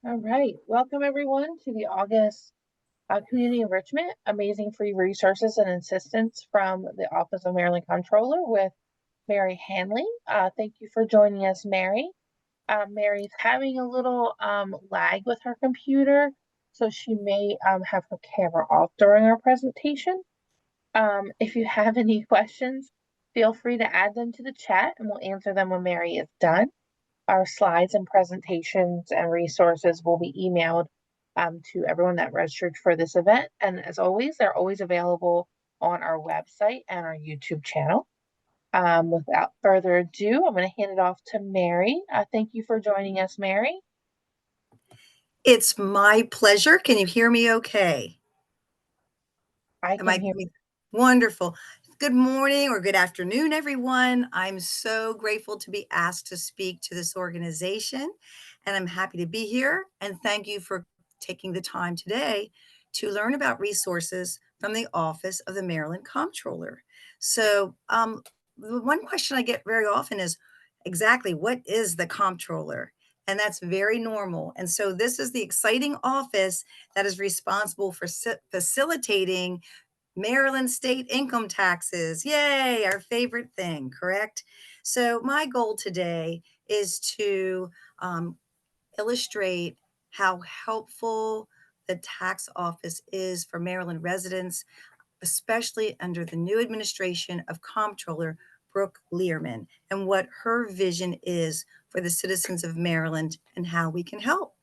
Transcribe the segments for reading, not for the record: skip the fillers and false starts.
All right. Welcome, everyone, to the August Community Enrichment Amazing Free Resources and Assistance from the Office of Maryland Comptroller with Mary Hanley. Thank you for joining us, Mary. Mary's having a little lag with her computer, so she may have her camera off during our presentation. If you have any questions, feel free to add them to the chat and we'll answer them when Mary is done. Our slides and presentations and resources will be emailed to everyone that registered for this event. And as always, they're always available on our website and our YouTube channel. Without further ado, I'm going to hand it off to Mary. Thank you for joining us, Mary. It's my pleasure. Can you hear me okay? I can hear you. Wonderful. Good morning or good afternoon, everyone. I'm so grateful to be asked to speak to this organization, and I'm happy to be here. And thank you for taking the time today to learn about resources from the Office of the Maryland Comptroller. So, the one question I get very often is exactly what is the Comptroller? And that's very normal. And so, this is the exciting office that is responsible for facilitating Maryland state income taxes. Yay, our favorite thing, correct? So, my goal today is to illustrate how helpful the tax office is for Maryland residents, especially under the new administration of Comptroller Brooke Learman, and what her vision is for the citizens of Maryland and how we can help.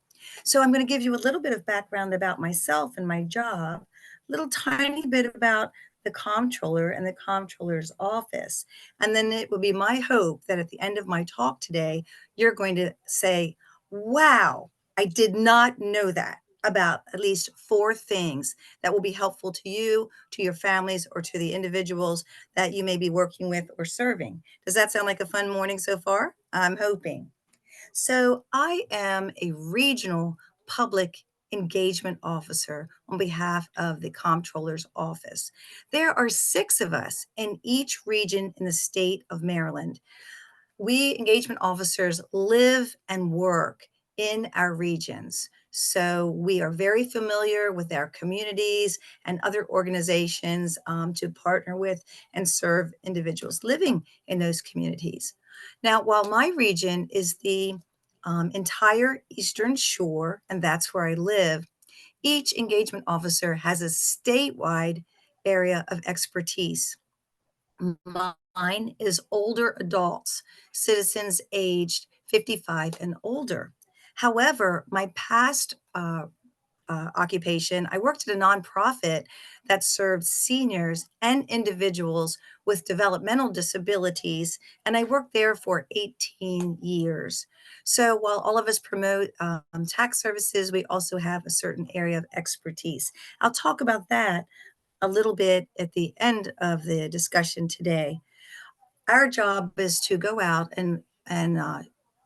So, I'm going to give you a little bit of background about myself and my job, a little tiny bit about the comptroller and the comptroller's office. And then it will be my hope that at the end of my talk today, you're going to say, wow, I did not know that about at least 4 things that will be helpful to you, to your families, or to the individuals that you may be working with or serving. Does that sound like a fun morning so far? I'm hoping. So, I am a regional public engagement officer on behalf of the comptroller's office. There are 6 of us in each region in the state of Maryland. We engagement officers live and work in our regions. So we are very familiar with our communities and other organizations to partner with and serve individuals living in those communities. Now, while my region is the entire Eastern Shore, and that's where I live, each engagement officer has a statewide area of expertise. Mine is older adults, citizens aged 55 and older. However, my past occupation, I worked at a nonprofit that served seniors and individuals with developmental disabilities, and I worked there for 18 years. So while all of us promote tax services, we also have a certain area of expertise. I'll talk about that a little bit at the end of the discussion today. Our job is to go out and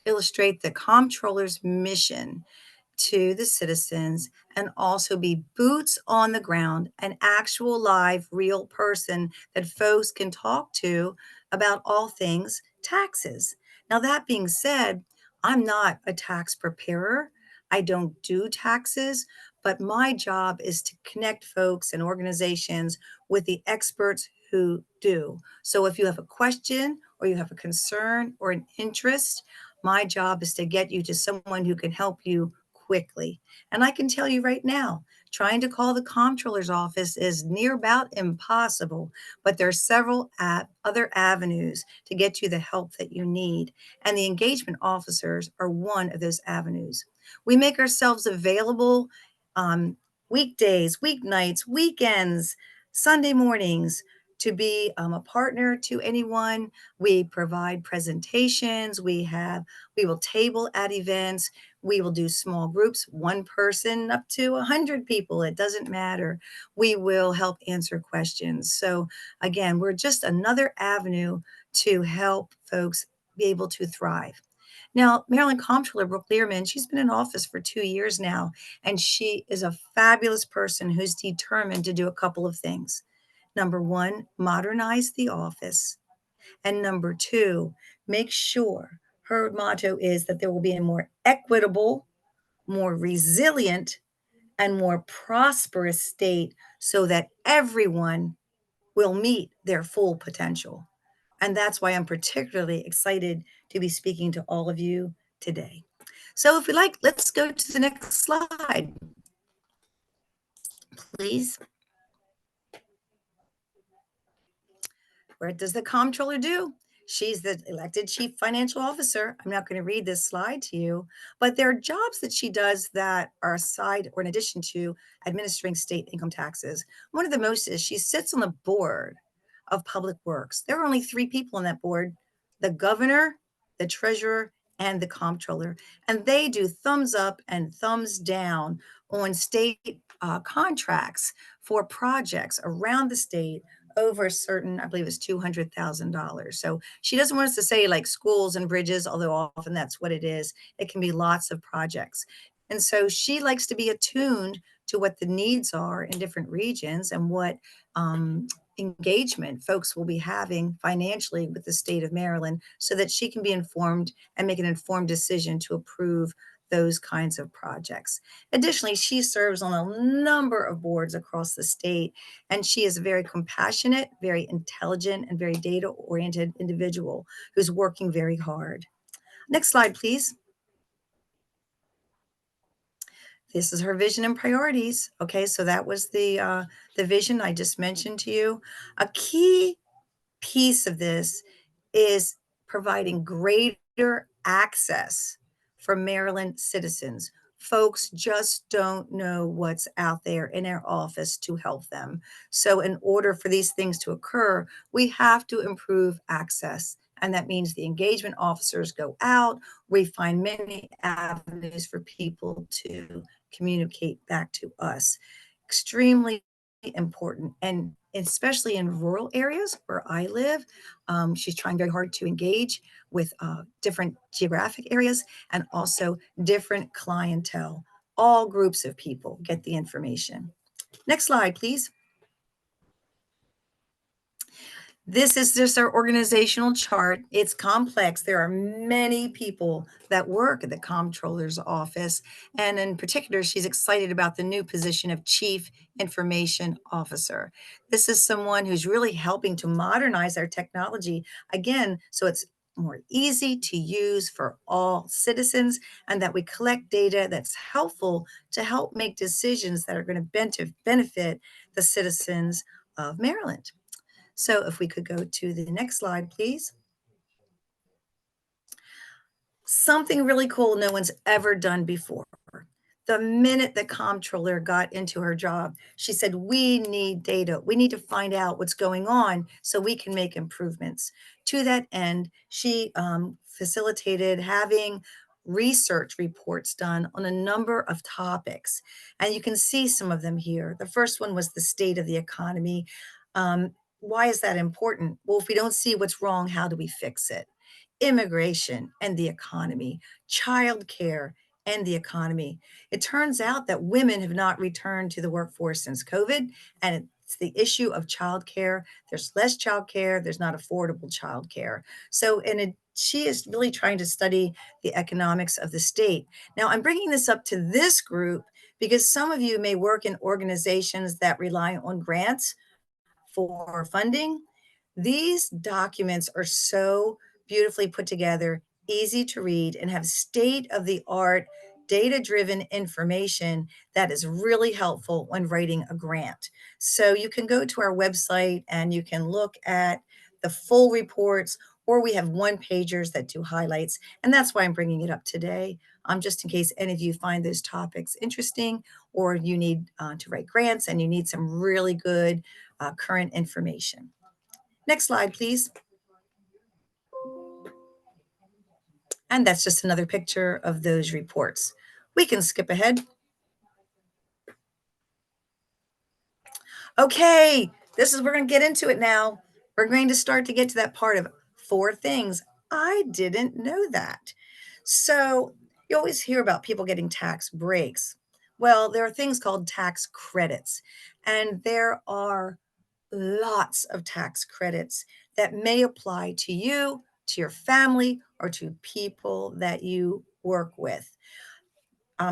illustrate the comptroller's mission to the citizens and also be boots on the ground, an actual live real person that folks can talk to about all things taxes. Now, that being said, I'm not a tax preparer. I don't do taxes, but my job is to connect folks and organizations with the experts who do. So if you have a question or you have a concern or an interest, my job is to get you to someone who can help you quickly. And I can tell you right now, trying to call the comptroller's office is near about impossible, but there are several other avenues to get you the help that you need. And the engagement officers are one of those avenues. We make ourselves available weekdays, weeknights, weekends, Sunday mornings to be a partner to anyone. We provide presentations. We will table at events. We will do small groups, one person up to 100 people. It doesn't matter. We will help answer questions. So again, we're just another avenue to help folks be able to thrive. Now, Maryland Comptroller Brooke Learman, she's been in office for 2 years now, and she is a fabulous person who's determined to do a couple of things. Number one, modernize the office. And number two, make sure her motto is that there will be a more equitable more resilient, and more prosperous state so that everyone will meet their full potential. And that's why I'm particularly excited to be speaking to all of you today. So, if we like, let's go to the next slide, please. What does the comptroller do? She's the elected chief financial officer. I'm not going to read this slide to you, but there are jobs that she does that are aside or in addition to administering state income taxes. One of the most is she sits on the board of public works. There are only three people on that board: the governor, the treasurer, and the comptroller. And they do thumbs up and thumbs down on state contracts for projects around the state over a certain, I believe it's $200,000. So she doesn't want us to say like schools and bridges, although often that's what it is. It can be lots of projects. And so she likes to be attuned to what the needs are in different regions and what engagement folks will be having financially with the state of Maryland so that she can be informed and make an informed decision to approve those kinds of projects. Additionally, she serves on a number of boards across the state, and she is a very compassionate, very intelligent, and very data oriented individual who's working very hard. Next slide, please. This is her vision and priorities. Okay, so that was the vision I just mentioned to you. A key piece of this is providing greater access for Maryland citizens. Folks just don't know what's out there in our office to help them. So, in order for these things to occur, we have to improve access. And that means the engagement officers go out. We find many avenues for people to communicate back to us. Extremely important. And especially in rural areas where I live, she's trying very hard to engage with different geographic areas and also different clientele. All groups of people get the information. Next slide, please. This is just our organizational chart. It's complex. There are many people that work at the comptroller's office. And in particular, she's excited about the new position of chief information officer. This is someone who's really helping to modernize our technology again, so it's more easy to use for all citizens and that we collect data that's helpful to help make decisions that are going to benefit the citizens of Maryland. So if we could go to the next slide, please. Something really cool no one's ever done before. The minute the comptroller got into her job, she said, we need data. We need to find out what's going on so we can make improvements. To that end, she facilitated having research reports done on a number of topics. And you can see some of them here. The first one was the state of the economy. Why is that important? Well, if we don't see what's wrong, how do we fix it? Immigration and the economy, childcare and the economy. It turns out that women have not returned to the workforce since COVID, and it's the issue of childcare. There's less childcare, there's not affordable childcare. So, she is really trying to study the economics of the state. Now, I'm bringing this up to this group because some of you may work in organizations that rely on grants for funding. These documents are so beautifully put together, easy to read, and have state of the art, data driven information that is really helpful when writing a grant. So you can go to our website and you can look at the full reports, or we have one pagers that do highlights. And that's why I'm bringing it up today, just in case any of you find those topics interesting, or you need to write grants and you need some really good current information. Next slide, please. And that's just another picture of those reports. We can skip ahead. Okay, we're going to get into it now. We're going to start to get to that part of 4 things. I didn't know that. So you always hear about people getting tax breaks. Well, there are things called tax credits, and there are lots of tax credits that may apply to you, to your family, or to people that you work with.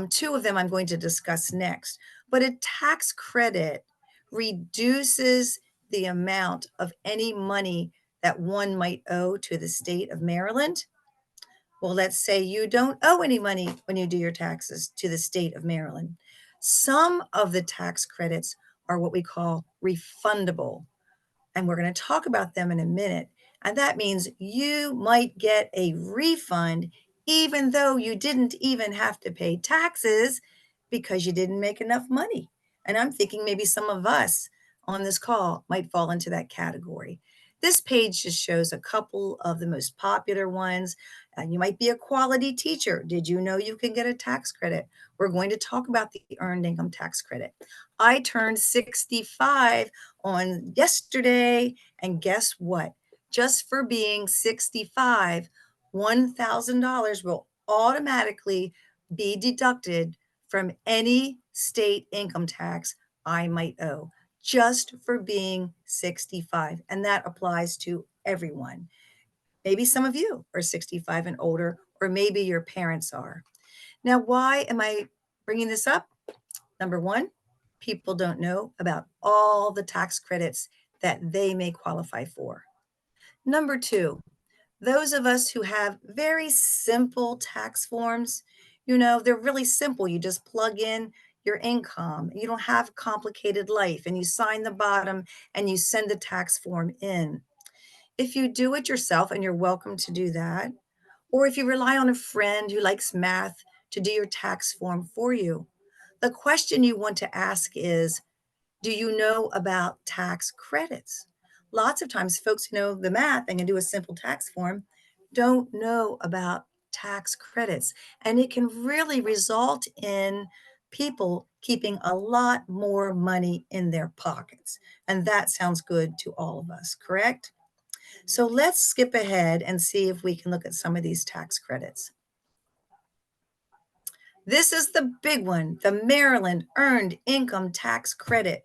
Two of them I'm going to discuss next. But a tax credit reduces the amount of any money that one might owe to the state of Maryland. Well, let's say you don't owe any money when you do your taxes to the state of Maryland. Some of the tax credits are what we call refundable, and we're going to talk about them in a minute. And that means you might get a refund even though you didn't even have to pay taxes because you didn't make enough money. And I'm thinking maybe some of us on this call might fall into that category. This page just shows a couple of the most popular ones. You might be a quality teacher. Did you know you can get a tax credit? We're going to talk about the earned income tax credit. I turned 65 on yesterday. And guess what? Just for being 65, $1,000 will automatically be deducted from any state income tax I might owe, just for being 65. And that applies to everyone. Maybe some of you are 65 and older, or maybe your parents are. Now, why am I bringing this up? Number one, people don't know about all the tax credits that they may qualify for. Number two, those of us who have very simple tax forms, they're really simple. You just plug in your income. You don't have a complicated life, and you sign the bottom and you send the tax form in. If you do it yourself, and you're welcome to do that, or if you rely on a friend who likes math to do your tax form for you, the question you want to ask is, do you know about tax credits? Lots of times, folks who know the math and can do a simple tax form don't know about tax credits. And it can really result in people keeping a lot more money in their pockets. And that sounds good to all of us, correct? So let's skip ahead and see if we can look at some of these tax credits. This is the big one, the Maryland Earned Income Tax Credit.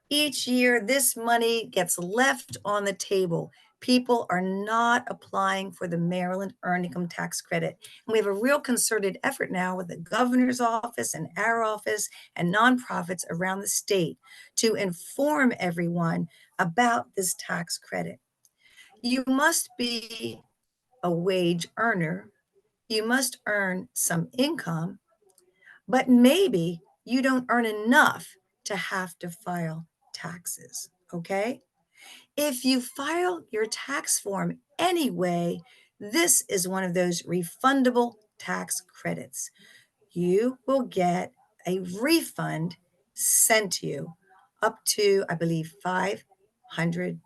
Each year, this money gets left on the table. People are not applying for the Maryland Earned Income Tax Credit. And we have a real concerted effort now with the governor's office and our office and nonprofits around the state to inform everyone about this tax credit. You must be a wage earner. You must earn some income, but maybe you don't earn enough to have to file taxes, okay? If you file your tax form anyway, this is one of those refundable tax credits. You will get a refund sent to you up to, I believe, $500.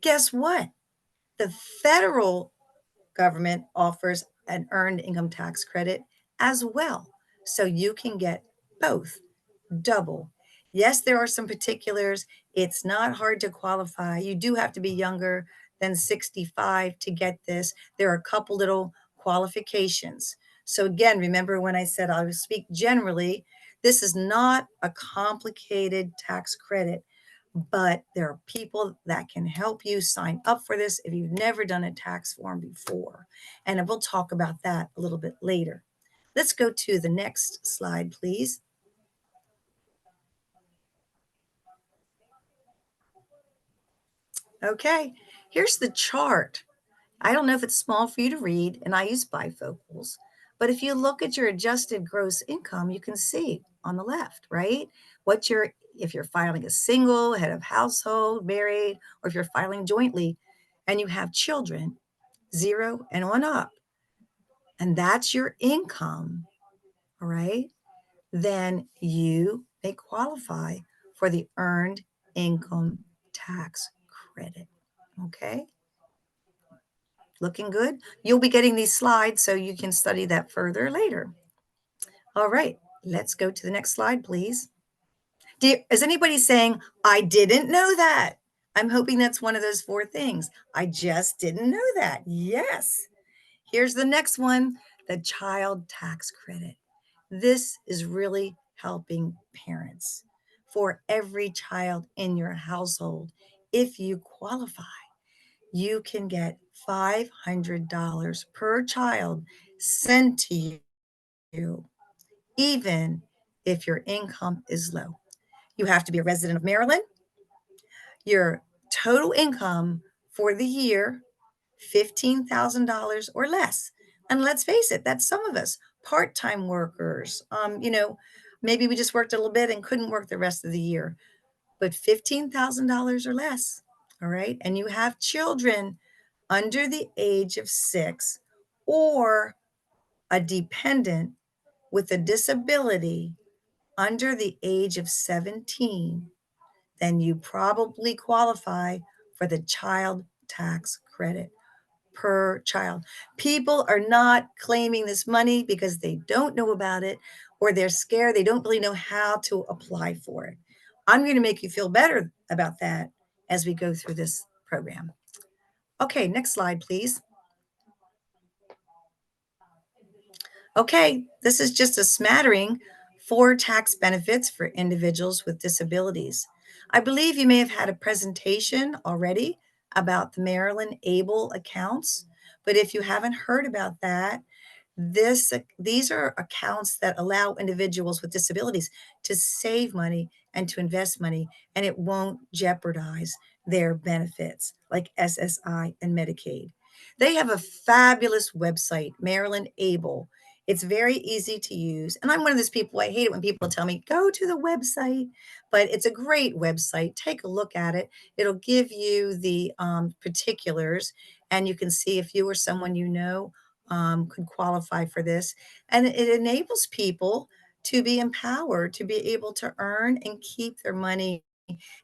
Guess what? The federal government offers an earned income tax credit as well. So you can get both, double. Yes, there are some particulars. It's not hard to qualify. You do have to be younger than 65 to get this. There are a couple little qualifications. So again, remember when I said I would speak generally, this is not a complicated tax credit, but there are people that can help you sign up for this if you've never done a tax form before. And we'll talk about that a little bit later. Let's go to the next slide, please. Okay, here's the chart. I don't know if it's small for you to read, and I use bifocals, but if you look at your adjusted gross income, you can see on the left, right? If you're filing a single, head of household, married, or if you're filing jointly and you have children, 0 and on up, and that's your income, all right, then you may qualify for the earned income tax credit, okay? Looking good? You'll be getting these slides so you can study that further later. All right, let's go to the next slide, please. Is anybody saying, I didn't know that? I'm hoping that's one of those 4 things. I just didn't know that. Yes. Here's the next one, the child tax credit. This is really helping parents for every child in your household. If you qualify, you can get $500 per child sent to you you, even if your income is low. You have to be a resident of Maryland. Your total income for the year, $15,000 or less. And let's face it, that's some of us, part-time workers. Maybe we just worked a little bit and couldn't work the rest of the year, but $15,000 or less. All right. And you have children under the age of 6 or a dependent with a disability under the age of 17, then you probably qualify for the child tax credit per child. People are not claiming this money because they don't know about it or they're scared. They don't really know how to apply for it. I'm going to make you feel better about that as we go through this program. Okay, next slide, please. Okay, this is just a smattering for tax benefits for individuals with disabilities. I believe you may have had a presentation already about the Maryland ABLE accounts, but if you haven't heard about that, these are accounts that allow individuals with disabilities to save money and to invest money, and it won't jeopardize their benefits like SSI and Medicaid. They have a fabulous website, Maryland Able. It's very easy to use. And I'm one of those people, I hate it when people tell me, go to the website, but it's a great website. Take a look at it. It'll give you the particulars, and you can see if you or someone you know could qualify for this. And it enables people to be empowered to be able to earn and keep their money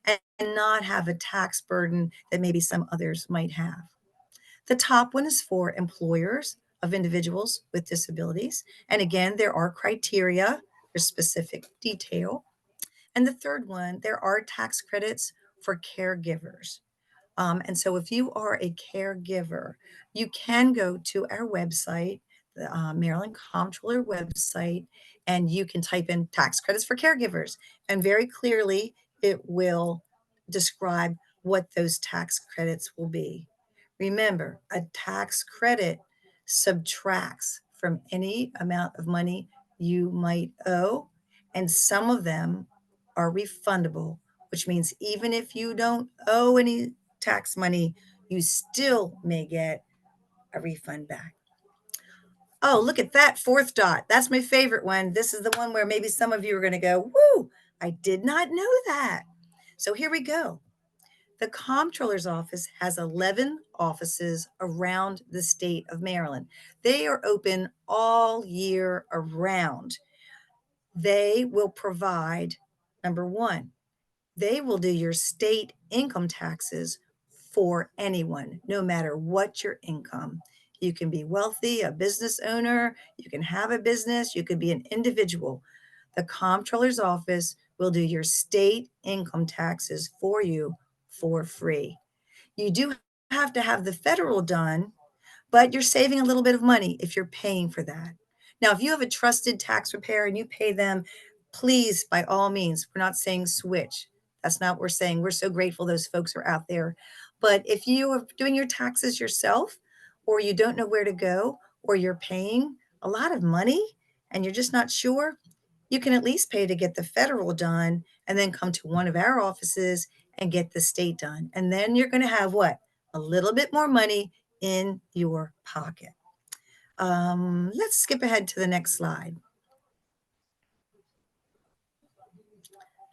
and not have a tax burden that maybe some others might have. The top one is for employers of individuals with disabilities. And again, there are criteria, there's specific detail. And the third one, there are tax credits for caregivers. And so if you are a caregiver, you can go to our website, the Maryland Comptroller website, and you can type in tax credits for caregivers. And very clearly, it will describe what those tax credits will be. Remember, a tax credit subtracts from any amount of money you might owe, and some of them are refundable, which means even if you don't owe any tax money, you still may get a refund back. Oh, look at that fourth dot. That's my favorite one. This is the one where maybe some of you are going to go, woo, I did not know that. So here we go. The Comptroller's office has 11 offices around the state of Maryland. They are open all year around. They will provide, number one, they will do your state income taxes for anyone, no matter what your income. You can be wealthy, a business owner, you can have a business, you could be an individual. The Comptroller's office will do your state income taxes for you for free. You do have to have the federal done, but you're saving a little bit of money if you're paying for that. Now, if you have a trusted tax preparer and you pay them, please, by all means, we're not saying switch. That's not what we're saying. We're so grateful those folks are out there. But if you are doing your taxes yourself, or you don't know where to go, or you're paying a lot of money and you're just not sure, you can at least pay to get the federal done and then come to one of our offices and get the state done. And then you're going to have what? A little bit more money in your pocket. Let's skip ahead to the next slide.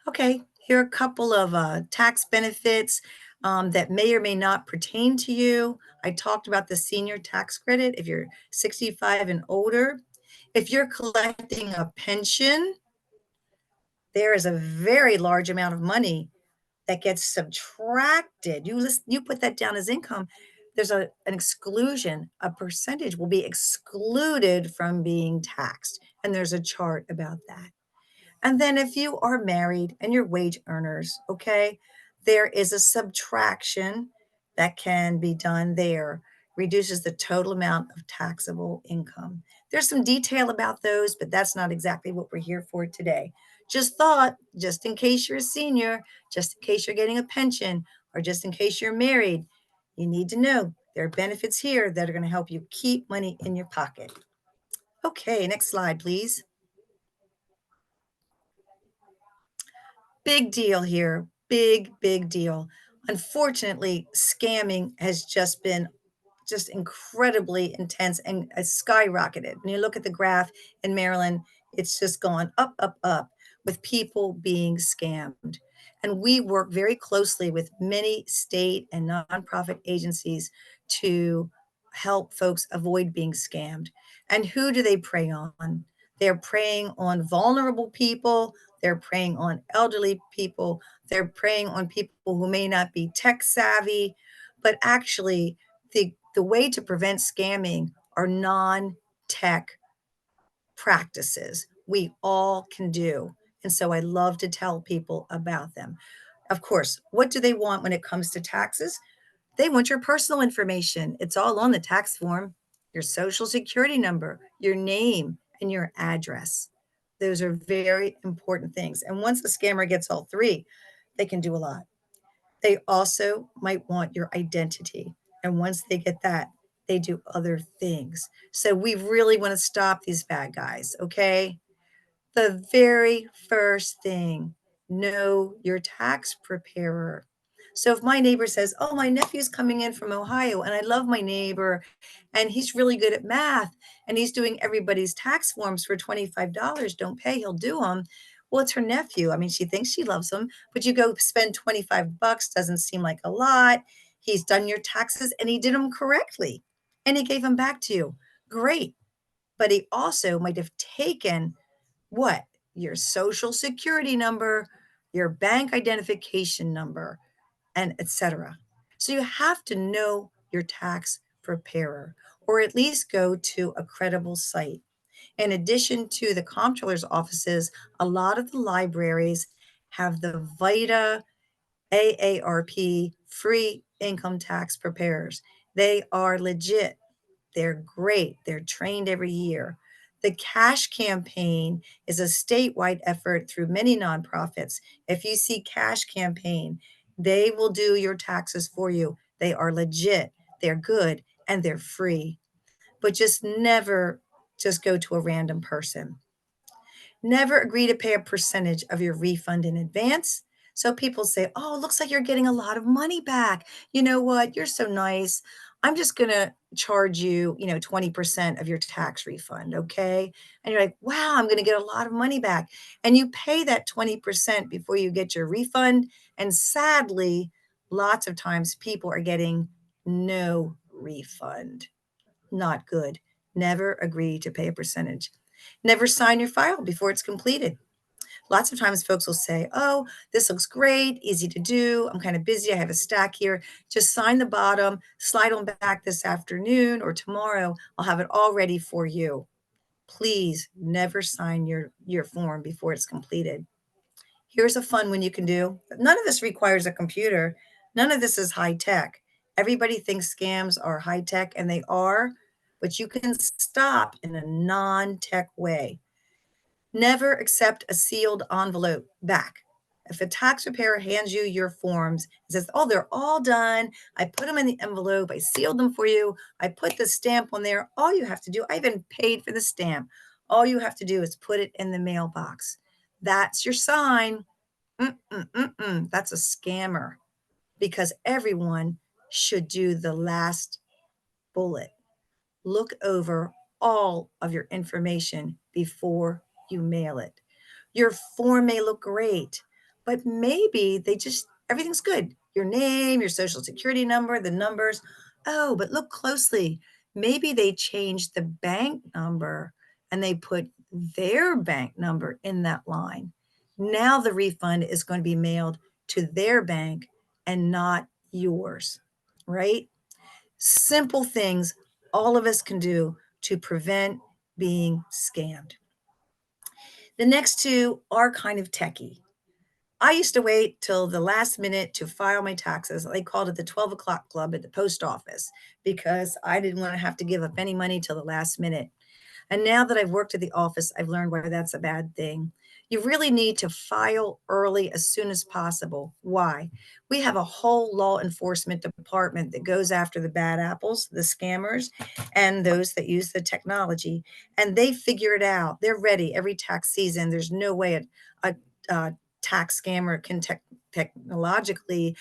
Okay, here are a couple of tax benefits that may or may not pertain to you. I talked about the senior tax credit if you're 65 and older. If you're collecting a pension, there is a very large amount of money that gets subtracted. You put that down as income. There's an exclusion. A percentage will be excluded from being taxed. And there's a chart about that. And then if you are married and you're wage earners, okay, there is a subtraction that can be done there, reduces the total amount of taxable income. There's some detail about those, but that's not exactly what we're here for today. Just thought, just in case you're a senior, just in case you're getting a pension, or just in case you're married, you need to know there are benefits here that are going to help you keep money in your pocket. Okay, next slide, please. Big deal here. Big, big deal. Unfortunately, scamming has just been just incredibly intense and skyrocketed. When you look at the graph in Maryland, it's just gone up, up, up with people being scammed. And we work very closely with many state and nonprofit agencies to help folks avoid being scammed. And who do they prey on? They're preying on vulnerable people, they're preying on elderly people, they're preying on people who may not be tech savvy, but actually the way to prevent scamming are non-tech practices we all can do. And so I love to tell people about them. Of course, what do they want when it comes to taxes? They want your personal information. It's all on the tax form, your social security number, your name, and your address. Those are very important things. And once a scammer gets all three, they can do a lot. They also might want your identity. And once they get that, they do other things. So we really want to stop these bad guys, okay? The very first thing, know your tax preparer. So if my neighbor says, "Oh, my nephew's coming in from Ohio and I love my neighbor and he's really good at math and he's doing everybody's tax forms for $25, don't pay, he'll do them." Well, it's her nephew. I mean, she thinks she loves him, but you go spend 25 bucks doesn't seem like a lot. He's done your taxes and he did them correctly and he gave them back to you. Great. But he also might have taken what? Your social security number, your bank identification number, and etc. So you have to know your tax preparer or at least go to a credible site. In addition to the comptroller's offices, a lot of the libraries have the VITA AARP free income tax preparers. They are legit. They're great. They're trained every year. The Cash Campaign is a statewide effort through many nonprofits. If you see Cash Campaign, they will do your taxes for you. They are legit, they're good, and they're free. But just never just go to a random person. Never agree to pay a percentage of your refund in advance. So people say, "Oh, it looks like you're getting a lot of money back. You know what? You're so nice. I'm just going to charge you, 20% of your tax refund, okay?" And you're like, "Wow, I'm going to get a lot of money back." And you pay that 20% before you get your refund, and sadly, lots of times people are getting no refund. Not good. Never agree to pay a percentage. Never sign your file before it's completed. Lots of times folks will say, "Oh, this looks great, easy to do. I'm kind of busy. I have a stack here. Just sign the bottom, slide on back this afternoon or tomorrow. I'll have it all ready for you." Please never sign your form before it's completed. Here's a fun one you can do. None of this requires a computer. None of this is high tech. Everybody thinks scams are high tech, and they are, but you can stop in a non tech way. Never accept a sealed envelope back. If a tax preparer hands you your forms and says, "Oh, they're all done. I put them in the envelope. I sealed them for you. I put the stamp on there." All you have to do, I even paid for the stamp. All you have to do is put it in the mailbox. That's your sign. That's a scammer because everyone should do the last bullet. Look over all of your information before you mail it. Your form may look great, but maybe everything's good. Your name, your social security number, the numbers. Oh, but look closely. Maybe they changed the bank number and they put their bank number in that line. Now the refund is going to be mailed to their bank and not yours, right? Simple things all of us can do to prevent being scammed. The next two are kind of techie. I used to wait till the last minute to file my taxes. They called it the 12 o'clock club at the post office because I didn't want to have to give up any money till the last minute. And now that I've worked at the office, I've learned why that's a bad thing. You really need to file early as soon as possible. Why? We have a whole law enforcement department that goes after the bad apples, the scammers, and those that use the technology. And they figure it out. They're ready every tax season. There's no way a tax scammer can technologically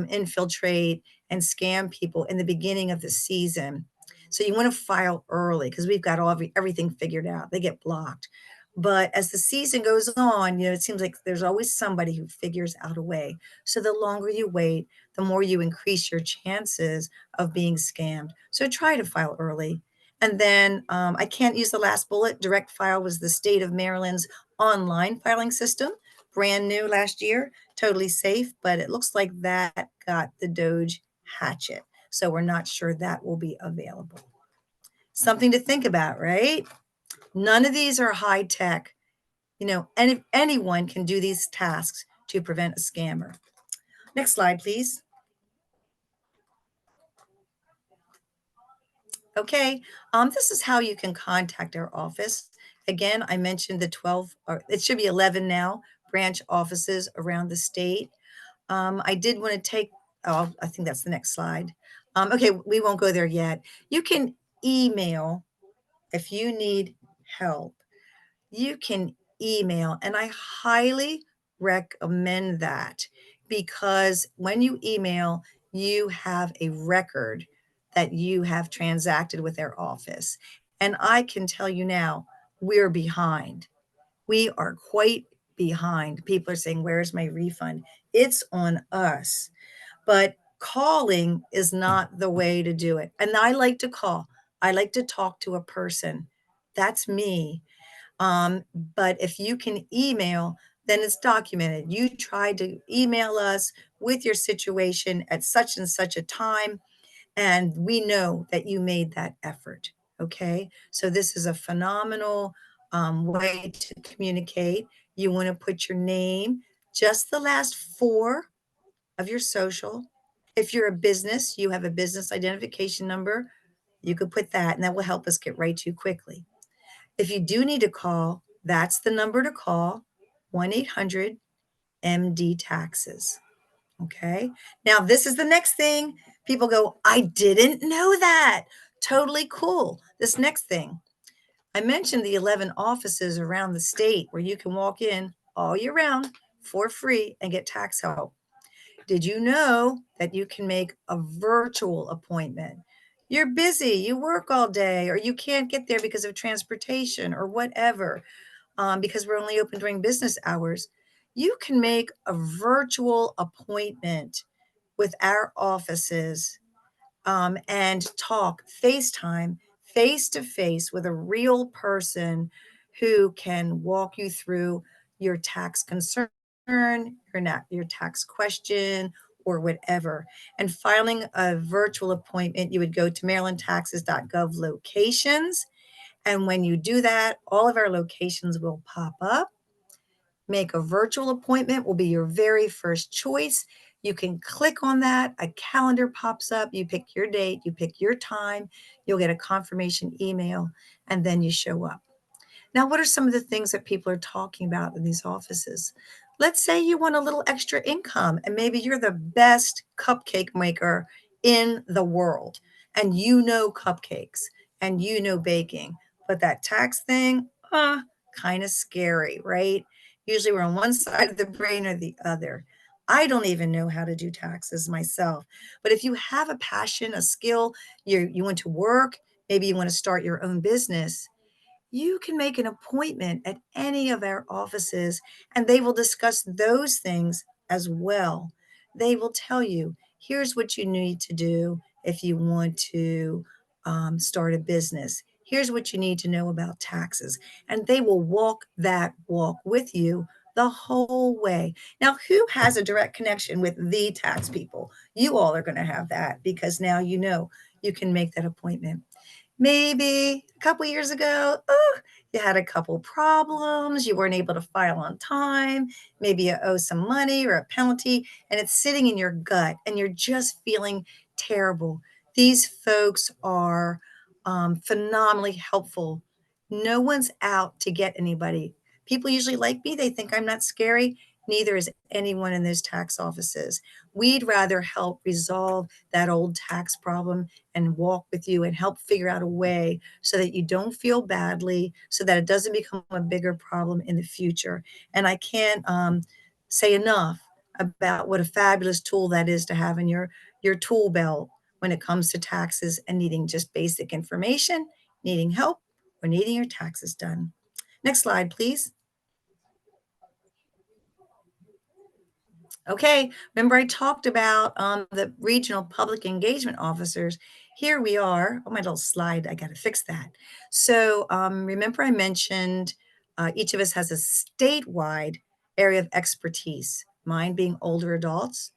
infiltrate and scam people in the beginning of the season. So you want to file early because we've got everything figured out. They get blocked. But as the season goes on, it seems like there's always somebody who figures out a way. So the longer you wait, the more you increase your chances of being scammed. So try to file early. And then I can't use the last bullet. Direct File was the state of Maryland's online filing system, brand new last year, totally safe. But it looks like that got the Doge hatchet. So we're not sure that will be available. Something to think about, right? None of these are high tech, and anyone can do these tasks to prevent a scammer. Next slide, please. Okay, this is how you can contact our office. Again, I mentioned the 12, or it should be 11 now, branch offices around the state. I did want to I think that's the next slide. Okay, we won't go there yet. You can email if you need help. You can email, and I highly recommend that because when you email, you have a record that you have transacted with their office. And I can tell you now, we're behind. We are quite behind. People are saying, "Where's my refund?" It's on us. But calling is not the way to do it. And I like to call, I like to talk to a person. That's me. But if you can email, then it's documented. You tried to email us with your situation at such and such a time, and we know that you made that effort. Okay. So this is a phenomenal way to communicate. You want to put your name, just the last four of your social. If you're a business, you have a business identification number, you could put that, and that will help us get right to you quickly. If you do need to call, that's the number to call, 1-800 MD taxes. Okay. Now, this is the next thing. People go, "I didn't know that." Totally cool. This next thing, I mentioned the 11 offices around the state where you can walk in all year round for free and get tax help. Did you know that you can make a virtual appointment? You're busy, you work all day, or you can't get there because of transportation or whatever, because we're only open during business hours. You can make a virtual appointment with our offices and talk FaceTime, face to face with a real person who can walk you through your tax concern, your tax question, or whatever. And filing a virtual appointment, you would go to marylandtaxes.gov locations. And when you do that, all of our locations will pop up. Make a virtual appointment will be your very first choice. You can click on that, a calendar pops up, you pick your date, you pick your time, you'll get a confirmation email, and then you show up. Now, what are some of the things that people are talking about in these offices? Let's say you want a little extra income and maybe you're the best cupcake maker in the world and you know cupcakes and you know baking, but that tax thing, kind of scary, right? Usually we're on one side of the brain or the other. I don't even know how to do taxes myself. But if you have a passion, a skill, you want to work, maybe you want to start your own business, you can make an appointment at any of our offices and they will discuss those things as well. They will tell you, here's what you need to do if you want to start a business. Here's what you need to know about taxes. And they will walk that walk with you the whole way. Now, who has a direct connection with the tax people? You all are going to have that because now you know you can make that appointment. Maybe a couple years ago, you had a couple problems, you weren't able to file on time, maybe you owe some money or a penalty, and it's sitting in your gut and you're just feeling terrible. These folks are phenomenally helpful. No one's out to get anybody. People usually like me, they think I'm not scary. Neither is anyone in those tax offices. We'd rather help resolve that old tax problem and walk with you and help figure out a way so that you don't feel badly, so that it doesn't become a bigger problem in the future. And I can't say enough about what a fabulous tool that is to have in your tool belt when it comes to taxes and needing just basic information, needing help, or needing your taxes done. Next slide, please. Okay, remember I talked about the regional public engagement officers. Here we are. Oh, my little slide, I got to fix that. So remember I mentioned each of us has a statewide area of expertise, mine being older adults.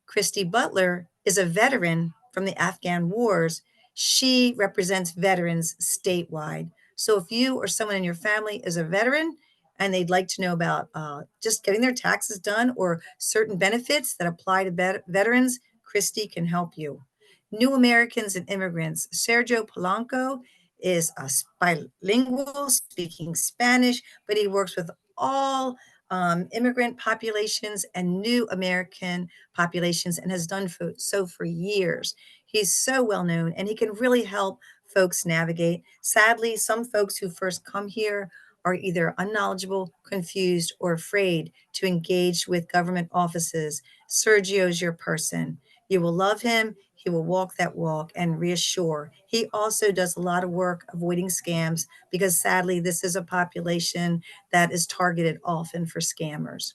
Christy Butler is a veteran from the Afghan wars. She represents veterans statewide. So if you or someone in your family is a veteran and they'd like to know about just getting their taxes done or certain benefits that apply to veterans, Christy can help you. New Americans and immigrants. Sergio Polanco is a bilingual, speaking Spanish, but he works with all immigrant populations and new American populations and has done so for years. He's so well known and he can really help folks navigate. Sadly, some folks who first come here are either unknowledgeable, confused, or afraid to engage with government offices. Sergio's your person. You will love him. He will walk that walk and reassure. He also does a lot of work avoiding scams because sadly, this is a population that is targeted often for scammers.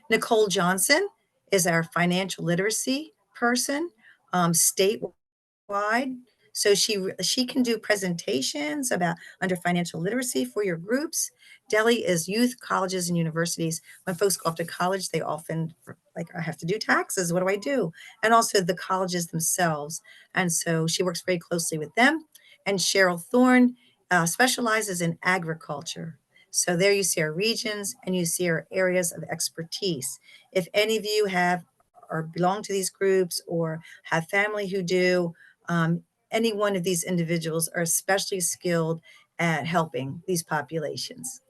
Nicole Johnson is our financial literacy person, statewide. So she can do presentations about under financial literacy for your groups. Delhi is youth, colleges, and universities. When folks go off to college, they often like, I have to do taxes. What do I do? And also the colleges themselves. And so she works very closely with them. And Cheryl Thorne specializes in agriculture. So there you see our regions and you see our areas of expertise. If any of you have or belong to these groups or have family who do, um, any one of these individuals are especially skilled at helping these populations.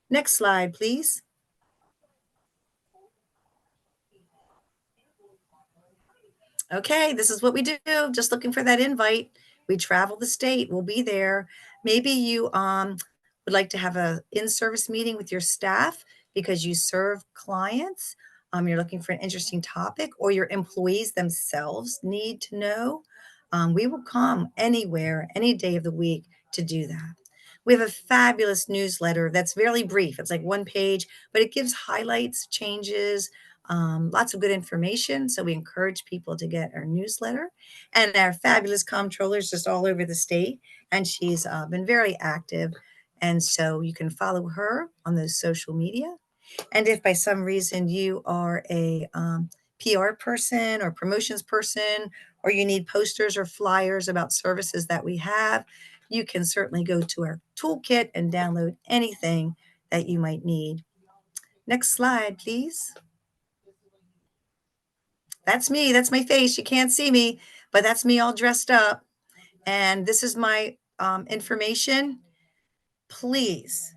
Next slide, please. Okay, this is what we do. Just looking for that invite. We travel the state. We'll be there. Maybe you would like to have a in-service meeting with your staff because you serve clients. You're looking for an interesting topic, or your employees themselves need to know. We will come anywhere, any day of the week to do that. We have a fabulous newsletter that's very brief. It's like one page, but it gives highlights, changes, lots of good information. So we encourage people to get our newsletter. And our fabulous comptroller is just all over the state, and she's been very active. And so you can follow her on those social media. And if by some reason you are a PR person or promotions person, or you need posters or flyers about services that we have, you can certainly go to our toolkit and download anything that you might need. Next slide, please. That's me. That's my face. You can't see me, but that's me all dressed up. And this is my information. Please,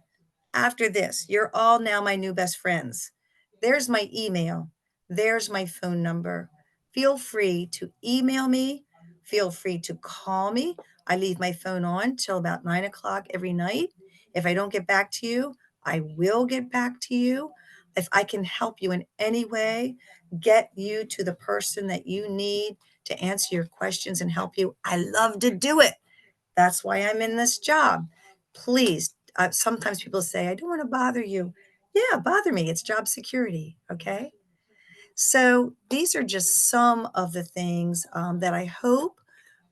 after this, you're all now my new best friends. There's my email. There's my phone number. Feel free to email me. Feel free to call me. I leave my phone on till about 9 o'clock every night. If I don't get back to you, I will get back to you. If I can help you in any way, get you to the person that you need to answer your questions and help you, I love to do it. That's why I'm in this job. Please, sometimes people say, I don't want to bother you. Yeah, bother me. It's job security. Okay. So these are just some of the things that I hope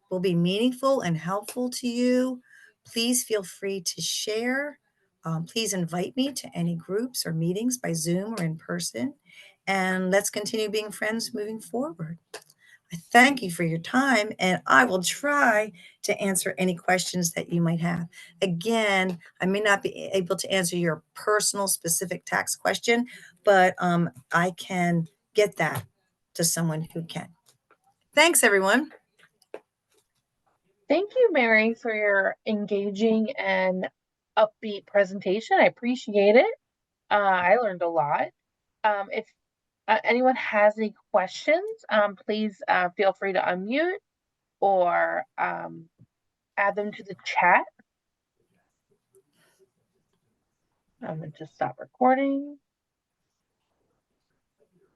will be meaningful and helpful to you. Please feel free to share. Please invite me to any groups or meetings by Zoom or in person. And let's continue being friends moving forward. I thank you for your time, and I will try to answer any questions that you might have. Again, I may not be able to answer your personal specific tax question, but I can get that to someone who can. Thanks, everyone. Thank you, Mary, for your engaging and upbeat presentation. I appreciate it. I learned a lot. If anyone has any questions, please feel free to unmute or add them to the chat. I'm going to just stop recording.